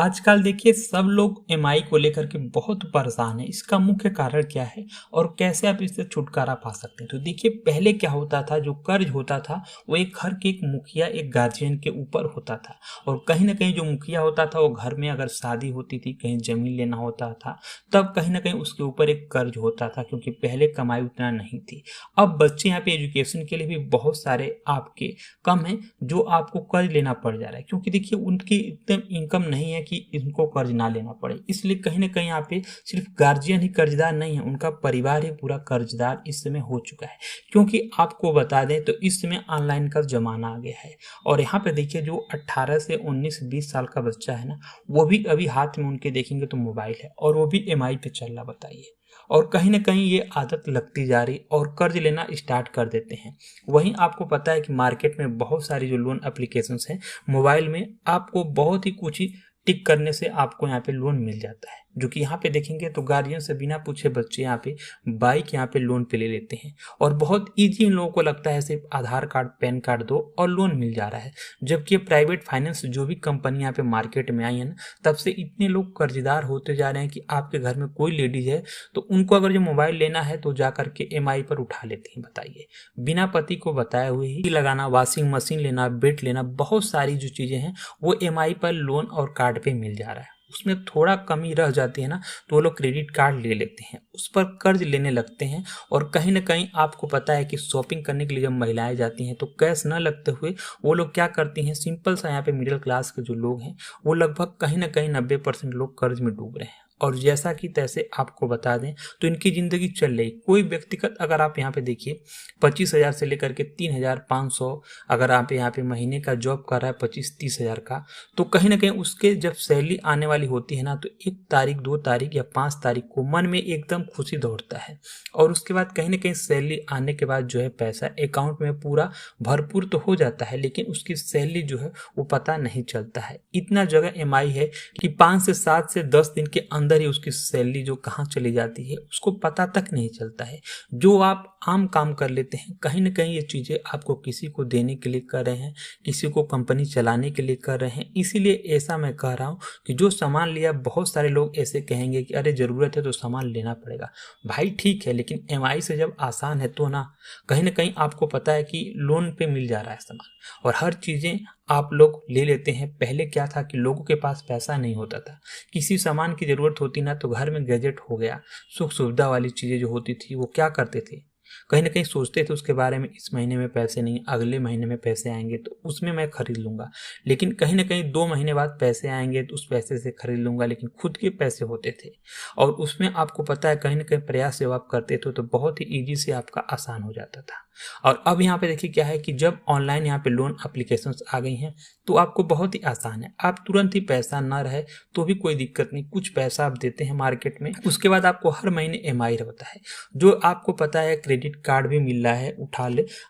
आजकल देखिए सब लोग एमआई को लेकर के बहुत परेशान है। इसका मुख्य कारण क्या है और कैसे आप इससे छुटकारा पा सकते हैं? तो देखिए पहले क्या होता था, जो कर्ज होता था वो एक घर के एक मुखिया एक गार्जियन के ऊपर होता था। और कहीं ना कहीं जो मुखिया होता था वो घर में अगर शादी होती थी, कहीं जमीन लेना होता था, तब कहीं ना कहीं उसके ऊपर एक कर्ज होता था, क्योंकि पहले कमाई उतना नहीं थी। अब बच्चे यहाँ पे एजुकेशन के लिए भी बहुत सारे आपके कम है जो आपको कर्ज लेना पड़ जा रहा है, क्योंकि देखिए उनकी इतनी इनकम नहीं है कि इनको कर्ज ना लेना पड़े। इसलिए कहीं ना कहीं यहाँ पे सिर्फ गार्जियन ही कर्जदार नहीं है, उनका परिवार ही पूरा कर्जदार इस समय हो चुका है। क्योंकि आपको बता दें तो इस समय ऑनलाइन का जमाना आ गया है। और यहाँ पे देखिए जो 18 से 19-20 साल का बच्चा है ना, वो भी अभी हाथ में उनके देखेंगे तो मोबाइल है, और वो भी एमआई पे चल रहा, बताइए। और कहीं ना कहीं ये आदत लगती जा रही और कर्ज लेना स्टार्ट कर देते हैं। वहीं आपको पता है कि मार्केट में बहुत सारी जो लोन एप्लीकेशंस हैं मोबाइल में, आपको बहुत ही कुछ ही टिक करने से आपको यहाँ पे लोन मिल जाता है। जो कि यहाँ पे देखेंगे तो गार्जियन से बिना पूछे बच्चे यहाँ पे बाइक यहाँ पे लोन पे ले लेते हैं। और बहुत ईजी इन लोगों को लगता है, सिर्फ आधार कार्ड पैन कार्ड दो और लोन मिल जा रहा है। जबकि प्राइवेट फाइनेंस जो भी कंपनी यहाँ पे मार्केट में आई है ना, तब से इतने लोग कर्जदार होते जा रहे हैं कि आपके घर में कोई लेडीज है तो उनको अगर जो मोबाइल लेना है तो जा करके एमआई पर उठा लेते हैं, बताइए। बिना पति को बताए हुए ही लगाना, वॉशिंग मशीन लेना, बेड लेना, बहुत सारी जो चीजें हैं वो एमआई पर लोन और कार्ड पे मिल जा रहा है। उसमें थोड़ा कमी रह जाती है ना, तो वो लोग क्रेडिट कार्ड ले लेते हैं, उस पर कर्ज लेने लगते हैं। और कहीं ना कहीं आपको पता है कि शॉपिंग करने के लिए जब महिलाएं जाती हैं तो कैश न लगते हुए वो लोग क्या करती हैं, सिंपल सा यहाँ पे मिडिल क्लास के जो लोग हैं वो लगभग कहीं ना कहीं 90% लोग कर्ज में डूब रहे हैं। और जैसा कि तैसे आपको बता दें तो इनकी जिंदगी चल रही, कोई व्यक्तिगत अगर आप यहाँ पे देखिए 25,000 से लेकर के 3,500, अगर आप यहाँ पे महीने का जॉब कर रहा है 25-30 हज़ार का, तो कहीं ना कहीं उसके जब सैलरी आने वाली होती है ना, तो 1 तारीख 2 तारीख या 5 तारीख को मन में एकदम खुशी दौड़ता है। और उसके बाद कहीं ना कहीं सैलरी आने के बाद जो है पैसा अकाउंट में पूरा भरपूर तो हो जाता है, लेकिन उसकी सैलरी जो है वो पता नहीं चलता है। इतना जगह एमआई है कि 5 से 7 से 10 दिन के अंदर ही उसकी सैलरी जो कहाँ चली जाती है उसको पता तक नहीं चलता है। जो आप आम काम कर लेते हैं, कहीं ना कहीं ये चीजें आपको किसी को देने के लिए कर रहे हैं, किसी को कंपनी चलाने के लिए कर रहे हैं। इसीलिए ऐसा मैं कह रहा हूँ कि जो सामान लिया, बहुत सारे लोग ऐसे कहेंगे कि अरे जरूरत है तो सामान लेना पड़ेगा। भाई ठीक है, लेकिन एमआई से जब आसान है तो ना, कहीं ना कहीं आपको पता है कि लोन पे मिल जा रहा है सामान और हर चीजें आप लोग ले लेते हैं। पहले क्या था कि लोगों के पास पैसा नहीं होता था, किसी सामान की जरूरत होती ना तो घर में गैजेट हो गया, सुख सुविधा वाली चीजें जो होती थी वो क्या करते थे, कहीं ना कहीं सोचते थे उसके बारे में, इस महीने में पैसे नहीं, अगले महीने में पैसे आएंगे तो उसमें मैं खरीद लूंगा। लेकिन कहीं ना कहीं 2 महीने बाद पैसे आएंगे तो उस पैसे से खरीद लूंगा, लेकिन खुद के पैसे होते थे। और उसमें आपको पता है कहीं ना कहीं प्रयास जब आप करते थे तो बहुत ही ईजी से आपका आसान हो जाता था। और अब यहाँ पे देखिए क्या है कि जब ऑनलाइन यहाँ पे लोन एप्लीकेशंस आ गई हैं तो आपको बहुत ही आसान है। आप तुरंत ही पैसा ना रहे तो भी कोई दिक्कत नहीं, कुछ पैसा आप देते हैं मार्केट में, उसके बाद आपको हर महीने एमआई रहता है। जो आपको पता है क्रेडिट कार्ड भी मिल रहा है,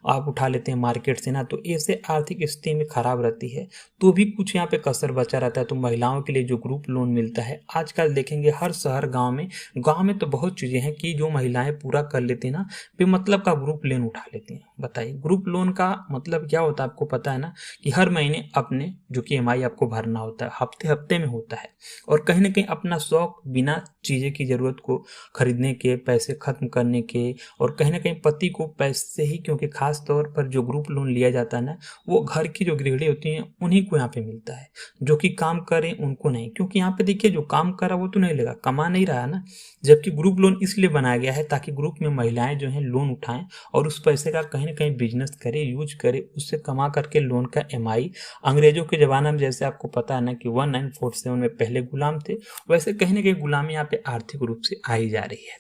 आप उठा लेते हैं मार्केट से ना, तो ऐसे आर्थिक स्थिति में खराब रहती है तो भी कुछ यहाँ पे कसर बचा रहता है। तो महिलाओं के लिए जो ग्रुप लोन मिलता है, आजकल देखेंगे हर शहर गाँव में तो बहुत चीजें हैं कि जो महिलाएं पूरा कर लेती है ना, बेमतलब का ग्रुप लोन उठा लेती हैं। बताइए ग्रुप लोन का मतलब क्या होता है, आपको पता है ना कि हर महीने अपने जो कि एमआई आपको भरना होता है, हफ्ते हफ्ते में होता है। और कहीं ना कहीं अपना शौक, बिना चीजें की जरूरत को खरीदने के, पैसे खत्म करने के, और कहीं ना कहीं पति को पैसे ही, क्योंकि खास तौर पर जो ग्रुप लोन लिया जाता है ना, वो घर की जो गृहिणी होती हैं उन्हीं को यहाँ पे मिलता है, जो कि काम करें उनको नहीं। क्योंकि यहाँ पे देखिए जो काम कर रहा वो तो नहीं लेगा, कमा नहीं रहा ना। जबकि ग्रुप लोन इसलिए बनाया गया है ताकि ग्रुप में महिलाएं जो है लोन उठाएं और उस पैसे का कहीं ना कहीं बिजनेस करे, यूज करे, उससे कमा करके लोन का एमआई। अंग्रेजों के जमाना में जैसे आपको पता है ना कि 1947 में पहले गुलाम थे, वैसे कहीं ना कहीं गुलामी यहाँ पे आर्थिक रूप से आई जा रही है।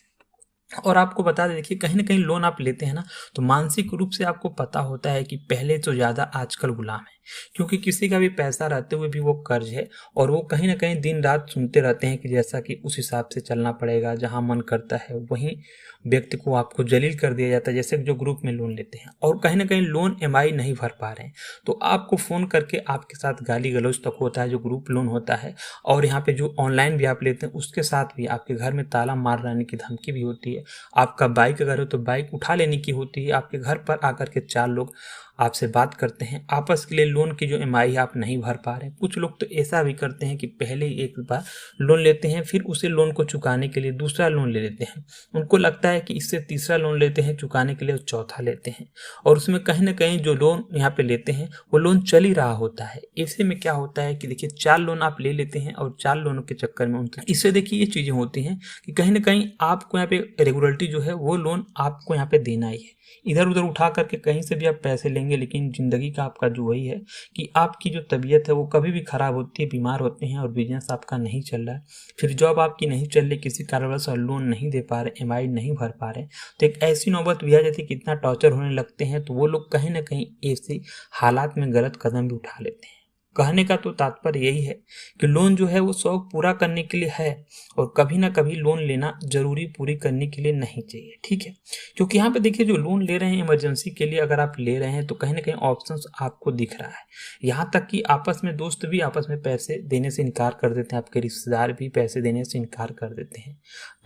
और आपको बता दें, देखिए कहीं ना कहीं लोन आप लेते हैं ना तो मानसिक रूप से आपको पता होता है कि पहले तो ज्यादा आजकल गुलाम है, क्योंकि किसी का भी पैसा रहते हुए भी वो कर्ज है। और वो कहीं ना कहीं दिन रात सुनते रहते हैं कि जैसा कि उस हिसाब से चलना पड़ेगा, जहां मन करता है वहीं व्यक्ति को आपको जलील कर दिया जाता है, जैसे जो ग्रुप में लोन लेते हैं। और कहीं ना कहीं लोन एमआई नहीं भर पा रहे हैं तो आपको फोन करके आपके साथ गाली गलौज तक होता है, जो ग्रुप लोन होता है। और यहाँ पे जो ऑनलाइन भी आप लेते हैं उसके साथ भी आपके घर में ताला मार लाने की धमकी भी होती है। आपका बाइक अगर हो तो बाइक उठा लेने की होती है, आपके घर पर आकर के 4 लोग आपसे बात करते हैं, आपस के लिए लोन की जो ईएमआई आप नहीं भर पा रहे हैं। कुछ लोग तो ऐसा भी करते हैं कि पहले एक बार लोन लेते हैं, फिर उसे लोन को चुकाने के लिए दूसरा लोन ले लेते हैं। उनको लगता है कि इससे तीसरा लोन लेते हैं चुकाने के लिए, चौथा लेते हैं, और उसमें कहीं ना कहीं जो लोन यहाँ पे लेते हैं वो लोन चल ही रहा होता है। ऐसे में क्या होता है कि देखिए 4 लोन आप ले लेते हैं और 4 लोनों के चक्कर में उनसे, इससे देखिए ये चीजें होती हैं कि कहीं ना कहीं आपको यहाँ पे रेगुलरिटी जो है वो लोन आपको यहाँ पे देना ही है। इधर उधर उठा करके कहीं से भी आप पैसे लेंगे, लेकिन जिंदगी का आपका जो वही है कि आपकी जो तबीयत है वो कभी भी खराब होती है, बीमार होते हैं, और बिजनेस आपका नहीं चल रहा है, फिर जॉब आपकी नहीं चल रही, किसी कारणवश और लोन नहीं दे पा रहे, ईएमआई नहीं भर पा रहे, तो एक ऐसी नौबत भी आ जाती है कि इतना टॉर्चर होने लगते हैं, तो वो लोग कहीं ना कहीं ऐसे हालात में गलत कदम भी उठा लेते हैं। कहने का तो तात्पर्य यही है कि लोन जो है वो शौक पूरा करने के लिए है, और कभी ना कभी लोन लेना जरूरी पूरी करने के लिए नहीं चाहिए, ठीक है। क्योंकि यहाँ पे देखिए जो लोन ले रहे हैं इमरजेंसी के लिए अगर आप ले रहे हैं तो कहीं ना कहीं ऑप्शंस आपको दिख रहा है। यहाँ तक कि आपस में दोस्त भी आपस में पैसे देने से इनकार कर देते हैं, आपके रिश्तेदार भी पैसे देने से इनकार कर देते हैं।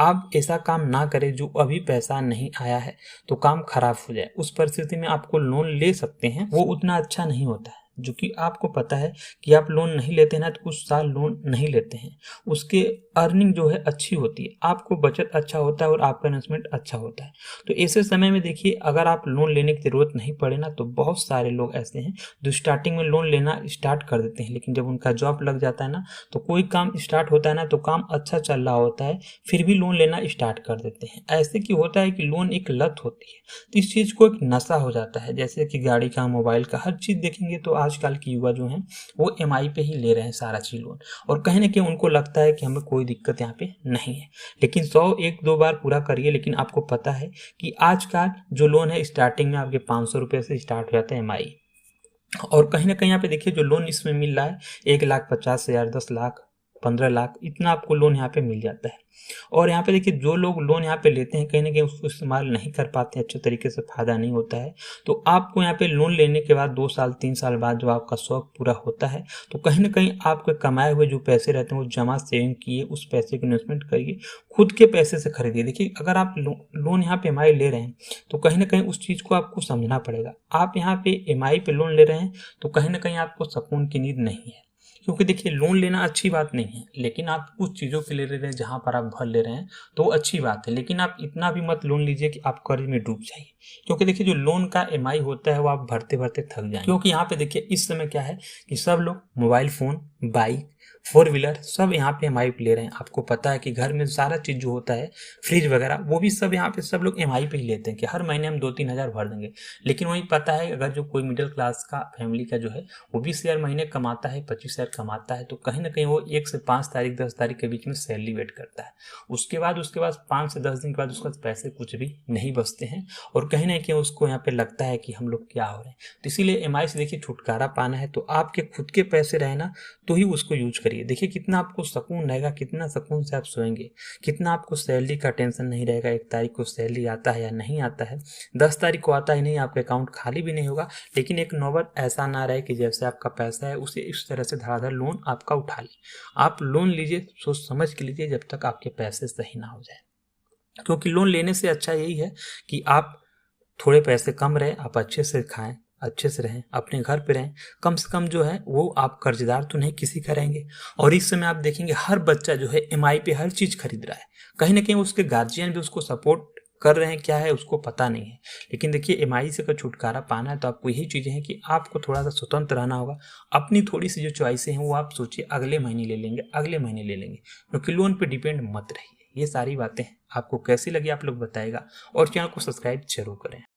आप ऐसा काम ना करें जो अभी पैसा नहीं आया है तो काम खराब हो जाए, उस परिस्थिति में आपको लोन ले सकते हैं, वो उतना अच्छा नहीं होता है। जो कि आपको पता है कि आप लोन नहीं लेते हैं ना तो कुछ साल लोन नहीं लेते हैं, उसके अर्निंग जो है अच्छी होती है, आपको बचत अच्छा होता है और आपका इन्वेस्टमेंट अच्छा होता है। तो ऐसे समय में देखिए अगर आप लोन लेने की ज़रूरत नहीं पड़े ना, तो बहुत सारे लोग ऐसे हैं जो स्टार्टिंग में लोन लेना स्टार्ट कर देते हैं, लेकिन जब उनका जॉब लग जाता है ना, तो कोई काम स्टार्ट होता है ना, तो काम अच्छा चल रहा होता है, फिर भी लोन लेना स्टार्ट कर देते हैं। ऐसे की होता है कि लोन एक लत होती है, तो इस चीज़ को एक नशा हो जाता है, जैसे कि गाड़ी का, मोबाइल का, हर चीज़ देखेंगे तो आजकल की युवा जो है वो ईएमआई पे ही ले रहे हैं सारा चीज लोन, और कहीं ना कहीं उनको लगता है कि हमें कोई दिक्कत यहाँ पे नहीं है। लेकिन 100 1-2 बार पूरा करिए, लेकिन आपको पता है कि आज का जो लोन है स्टार्टिंग में आपके 500 रुपये से स्टार्ट हो जाता है ईएमआई, और कहीं ना कहीं यहाँ पे देखिए जो लोन इसमें मिल रहा है 1,50,000, 10 लाख, 15 लाख, इतना आपको लोन यहाँ पे मिल जाता है। और यहाँ पे देखिए जो लोग लोन यहाँ पे लेते हैं कहीं ना कहीं उसको इस्तेमाल नहीं कर पाते, अच्छे तरीके से फायदा नहीं होता है, तो आपको यहाँ पे लोन लेने के बाद 2 साल 3 साल बाद जब आपका शौक पूरा होता है, तो कहीं ना कहीं आपके कमाए हुए जो पैसे रहते हैं वो जमा सेविंग किए, उस पैसे को इन्वेस्टमेंट करिए, खुद के पैसे से खरीदिए। देखिए अगर आप लोन यहाँ पे ईएमआई ले रहे हैं तो कहीं ना कहीं उस चीज़ को आपको समझना पड़ेगा। आप यहाँ पे ईएमआई पे लोन ले रहे हैं तो कहीं ना कहीं आपको सुकून की नींद नहीं है, क्योंकि देखिए लोन लेना अच्छी बात नहीं है, लेकिन आप कुछ चीज़ों के ले रहे हैं जहाँ पर आप भर ले रहे हैं तो वो अच्छी बात है, लेकिन आप इतना भी मत लोन लीजिए कि आप कर्ज में डूब जाइए, क्योंकि देखिए जो लोन का ईएमआई होता है वो आप भरते भरते थक जाएंगे। क्योंकि यहाँ पे देखिए इस समय क्या है कि सब लोग मोबाइल फ़ोन, बाइक, 4 व्हीलर सब यहाँ पे ईएमआई पे ले रहे हैं। आपको पता है कि घर में सारा चीज़ जो होता है, फ्रिज वगैरह, वो भी सब यहाँ पे सब लोग ईएमआई पे ही लेते हैं कि हर महीने हम 2-3 हज़ार भर देंगे। लेकिन वही पता है अगर जो कोई मिडिल क्लास का फैमिली का जो है वो 20,000 महीने कमाता है, 25,000 कमाता है, तो कहीं ना कहीं वो 1 से 5 तारीख 10 तारीख के बीच में सैलरी वेट करता है। उसके बाद 5 से 10 दिन के बाद उसके पास पैसे कुछ भी नहीं बचते हैं, और कहीं ना कहीं उसको यहाँ पे लगता है कि हम लोग क्या हो रहे हैं। तो इसीलिए ईएमआई से देखिए छुटकारा पाना है तो आपके खुद के पैसे रहे ना तो ही उसको यूज करिए। देखिए कितना आपको सुकून रहेगा, कितना सुकून से आप सोएंगे, कितना आपको सैलरी का टेंशन नहीं रहेगा, 1 तारीख को सैलरी आता है या नहीं आता है, 10 तारीख को आता ही नहीं, आपका अकाउंट खाली भी नहीं होगा, लेकिन एक नौबत ऐसा ना रहे कि जैसे आपका पैसा है उसे इस तरह से धड़ाधड़ लोन आपका उठा ले। आप लोन लीजिए, सोच समझ के लीजिए जब तक आपके पैसे सही ना हो जाए, क्योंकि लोन लेने से अच्छा यही है कि आप थोड़े पैसे कम रहे, आप अच्छे से खाएं, अच्छे से रहें, अपने घर पे रहें, कम से कम जो है वो आप कर्जदार तो नहीं किसी का रहेंगे। और इस समय आप देखेंगे हर बच्चा जो है ईएमआई पे हर चीज़ खरीद रहा है, कहीं ना कहीं उसके गार्जियन भी उसको सपोर्ट कर रहे हैं, क्या है उसको पता नहीं है। लेकिन देखिए ईएमआई से अगर छुटकारा पाना है तो आपको यही चीज़ें हैं कि आपको थोड़ा सा स्वतंत्र रहना होगा, अपनी थोड़ी सी जो चॉइसें हैं वो आप सोचिए अगले महीने ले लेंगे, अगले महीने ले लेंगे, क्योंकि लोन पे डिपेंड मत रहिए। ये सारी बातें आपको कैसी लगी आप लोग बताएगा, और चैनल को सब्सक्राइब जरूर करें।